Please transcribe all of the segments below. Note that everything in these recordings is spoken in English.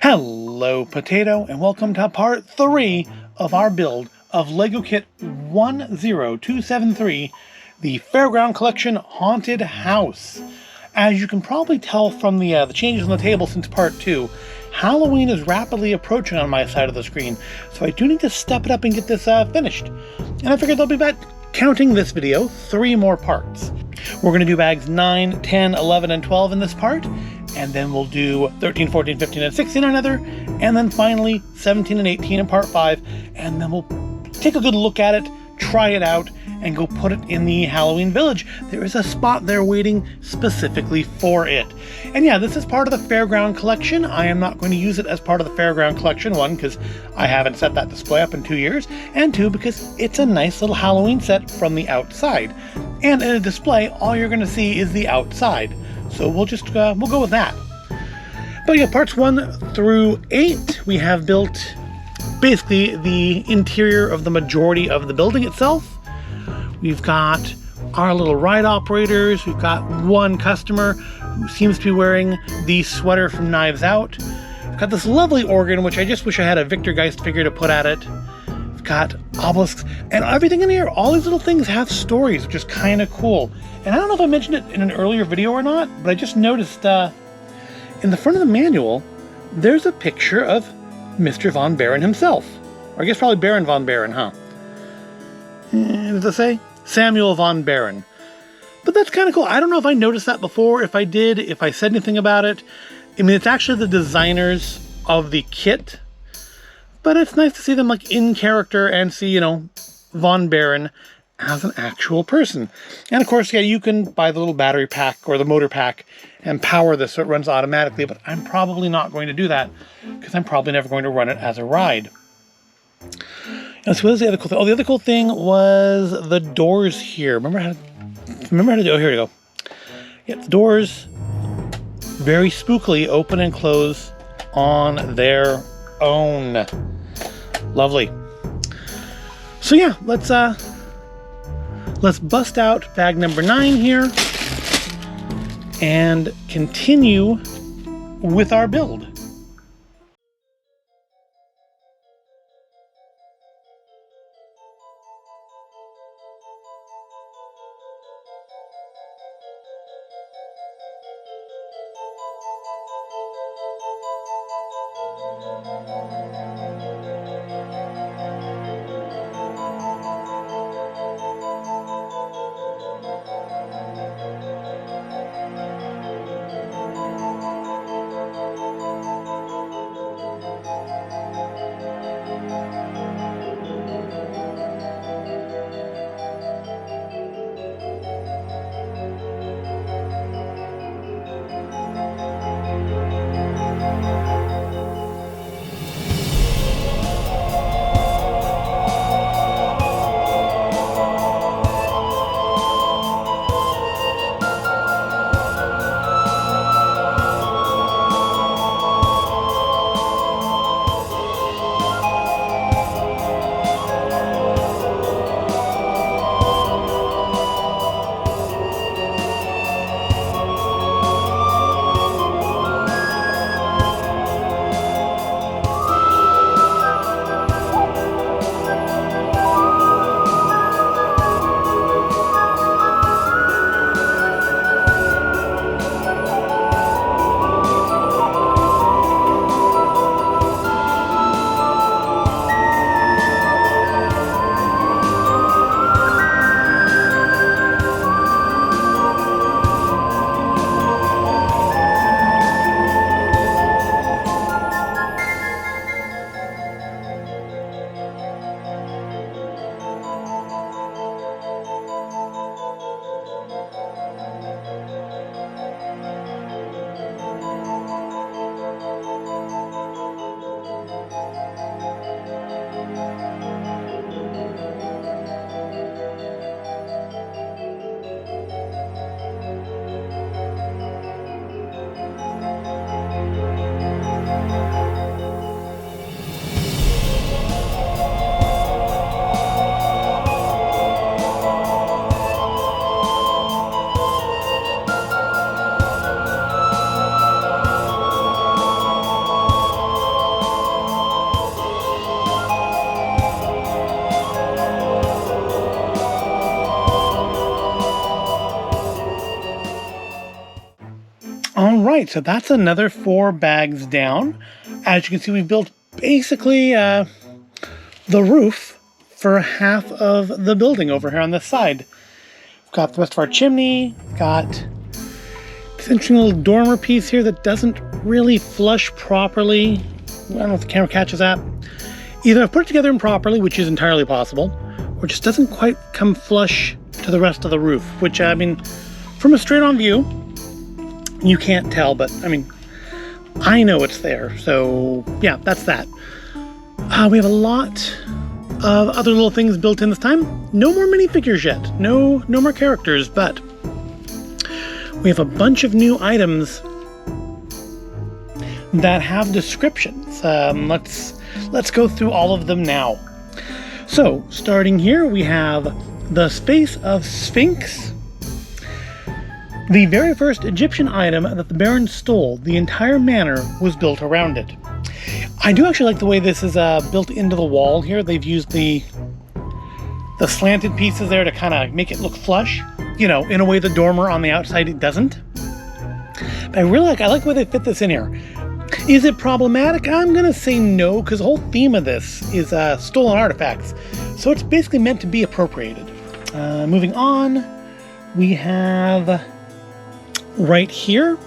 Hello, Potato, and welcome to part 3 of our build of LEGO Kit 10273, the Fairground Collection Haunted House. As you can probably tell from the changes on the table since part 2, Halloween is rapidly approaching on my side of the screen, so I do need to step it up and get this finished. And I figured there'll be about, counting this video, 3 more parts. We're going to do bags 9, 10, 11, and 12 in this part, and then we'll do 13, 14, 15, and 16 in another, and then finally 17 and 18 in part 5, and then we'll take a good look at it, try it out, and go put it in the Halloween Village. There is a spot there waiting specifically for it. And yeah, this is part of the Fairground collection. I am not going to use it as part of the Fairground collection, 1, because I haven't set that display up in 2 years, and 2, because it's a nice little Halloween set from the outside. And in a display, all you're going to see is the outside. So we'll just, we'll go with that. But yeah, parts 1 through 8, we have built basically the interior of the majority of the building itself. We've got our little ride operators. We've got one customer who seems to be wearing the sweater from Knives Out. We've got this lovely organ, which I just wish I had a Victor Geist figure to put at it. We've got obelisks and everything in here. All these little things have stories, which is kind of cool. And I don't know if I mentioned it in an earlier video or not, but I just noticed in the front of the manual, there's a picture of Mr. Von Baron himself. Or I guess probably Baron Von Baron, huh? Does it say? Samuel Von Baron. But that's kind of cool. I don't know if I noticed that before. If I did, if I said anything about it. I mean, it's actually the designers of the kit. But it's nice to see them like in character and see, you know, Von Baron as an actual person. And of course, yeah, you can buy the little battery pack or the motor pack and power this so it runs automatically. But I'm probably not going to do that because I'm probably never going to run it as a ride. And so what is the other cool thing? Oh, the other cool thing was the doors here. Remember how to do, oh, here we go. Yeah, the doors very spookily open and close on their own. Lovely. So yeah, let's bust out bag number 9 here and continue with our build. All right, so that's another 4 bags down. As you can see, we've built basically the roof for half of the building over here on this side. We've got the rest of our chimney, got this interesting little dormer piece here that doesn't really flush properly. I don't know if the camera catches that. Either I've put it together improperly, which is entirely possible, or just doesn't quite come flush to the rest of the roof, which, I mean, from a straight-on view, you can't tell, but, I mean, I know it's there. So, yeah, that's that. We have a lot of other little things built in this time. No more minifigures yet. No more characters, but we have a bunch of new items that have descriptions. Let's go through all of them now. So, starting here, we have the Space of Sphinx. The very first Egyptian item that the Baron stole, the entire manor was built around it. I do actually like the way this is built into the wall here. They've used the slanted pieces there to kind of make it look flush. You know, in a way the dormer on the outside it doesn't. But I like the way they fit this in here. Is it problematic? I'm going to say no, because the whole theme of this is stolen artifacts. So it's basically meant to be appropriated. Moving on, we have right here,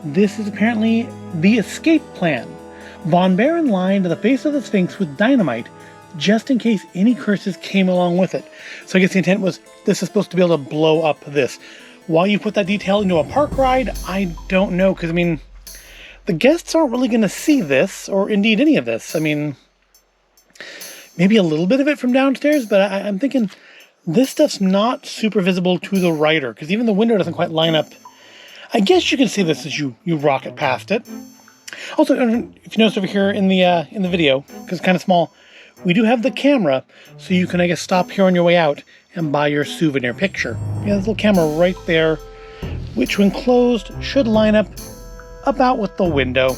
this is apparently the escape plan. Von Baron lined the face of the Sphinx with dynamite just in case any curses came along with it. So I guess the intent was this is supposed to be able to blow up this. Why you put that detail into a park ride, I don't know, because I mean, the guests aren't really going to see this, or indeed any of this. I mean, maybe a little bit of it from downstairs, but I'm thinking this stuff's not super visible to the rider, because even the window doesn't quite line up. I guess you can see this as you rocket past it. Also, if you notice over here in the video, because it's kind of small, we do have the camera, so you can, I guess, stop here on your way out and buy your souvenir picture. Yeah, this little camera right there, which when closed should line up about with the window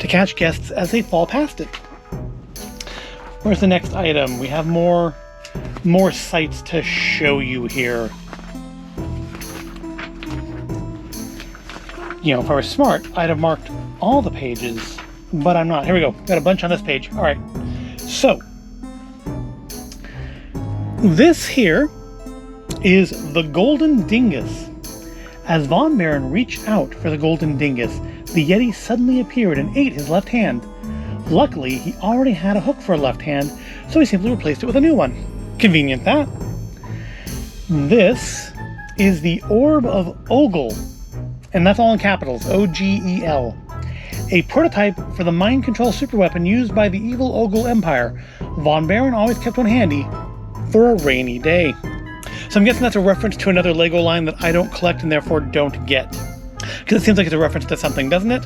to catch guests as they fall past it. Where's the next item? We have more sights to show you here. You know, if I were smart, I'd have marked all the pages, but I'm not. Here we go. Got a bunch on this page. All right. So, this here is the Golden Dingus. As Von Baron reached out for the Golden Dingus, the Yeti suddenly appeared and ate his left hand. Luckily, he already had a hook for a left hand, so he simply replaced it with a new one. Convenient that. This is the Orb of Ogle, and that's all in capitals, O-G-E-L. A prototype for the mind control superweapon used by the evil Ogle Empire. Von Baron always kept one handy for a rainy day. So I'm guessing that's a reference to another LEGO line that I don't collect and therefore don't get. Because it seems like it's a reference to something, doesn't it?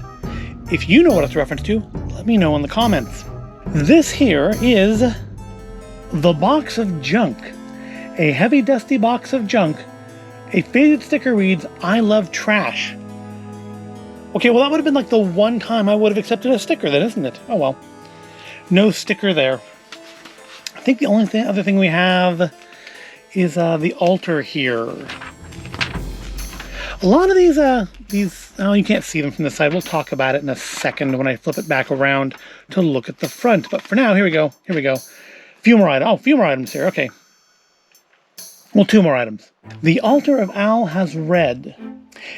If you know what it's a reference to, let me know in the comments. This here is the Box of Junk. A heavy, dusty box of junk. A faded sticker reads, "I love trash." Okay, well that would have been like the one time I would have accepted a sticker then, isn't it? Oh well. No sticker there. I think the only other thing we have is the altar here. A lot of these, oh, you can't see them from the side. We'll talk about it in a second when I flip it back around to look at the front. But for now, here we go. Here we go. Few more items here. Okay. Well, 2 more items. The altar of Al has red.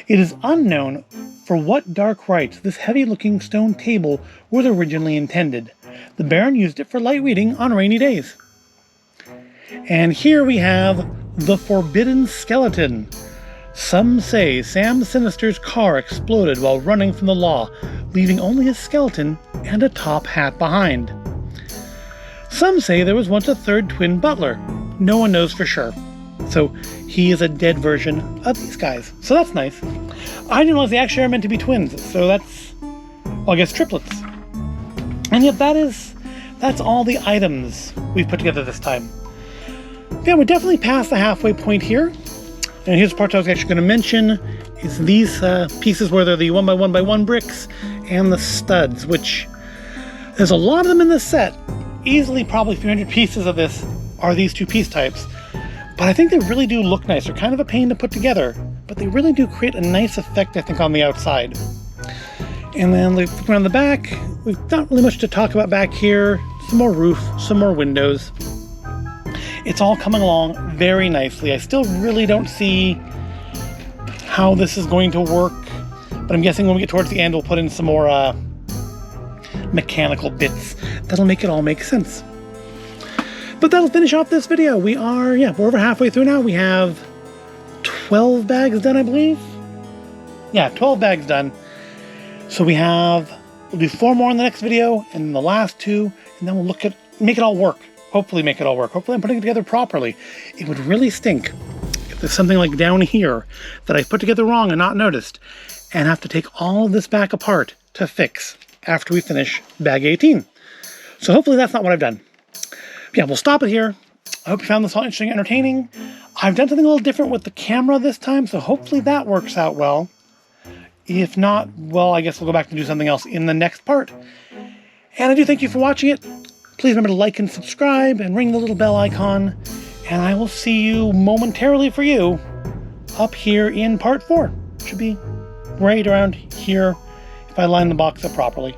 It is unknown for what dark rites this heavy-looking stone table was originally intended. The Baron used it for light reading on rainy days. And here we have the Forbidden Skeleton. Some say Sam Sinister's car exploded while running from the law, leaving only his skeleton and a top hat behind. Some say there was once a third twin butler. No one knows for sure. So he is a dead version of these guys. So that's nice. I didn't realize they actually are meant to be twins. So that's, well, I guess triplets. And yet that's all the items we've put together this time. Yeah, we're definitely past the halfway point here. And here's the part I was actually going to mention, is these pieces where they're the 1x1x1 bricks and the studs, which there's a lot of them in this set. Easily probably 300 pieces of this are these 2 piece types. But I think they really do look nice. They're kind of a pain to put together, but they really do create a nice effect, I think, on the outside. And then look around the back, we've not really much to talk about back here. Some more roof, some more windows. It's all coming along very nicely. I still really don't see how this is going to work, but I'm guessing when we get towards the end, we'll put in some more mechanical bits that'll make it all make sense. But that'll finish off this video. We're over halfway through now. We have 12 bags done, I believe. Yeah, 12 bags done. So we'll do 4 more in the next video, and then the last 2, and then we'll make it all work. Hopefully make it all work. Hopefully I'm putting it together properly. It would really stink if there's something like down here that I put together wrong and not noticed, and have to take all of this back apart to fix after we finish bag 18. So hopefully that's not what I've done. Yeah, we'll stop it here. I hope you found this all interesting and entertaining. I've done something a little different with the camera this time, so hopefully that works out well. If not, well, I guess we'll go back and do something else in the next part. And I do thank you for watching it. Please remember to like and subscribe and ring the little bell icon. And I will see you momentarily for you up here in part 4. Should be right around here if I line the box up properly.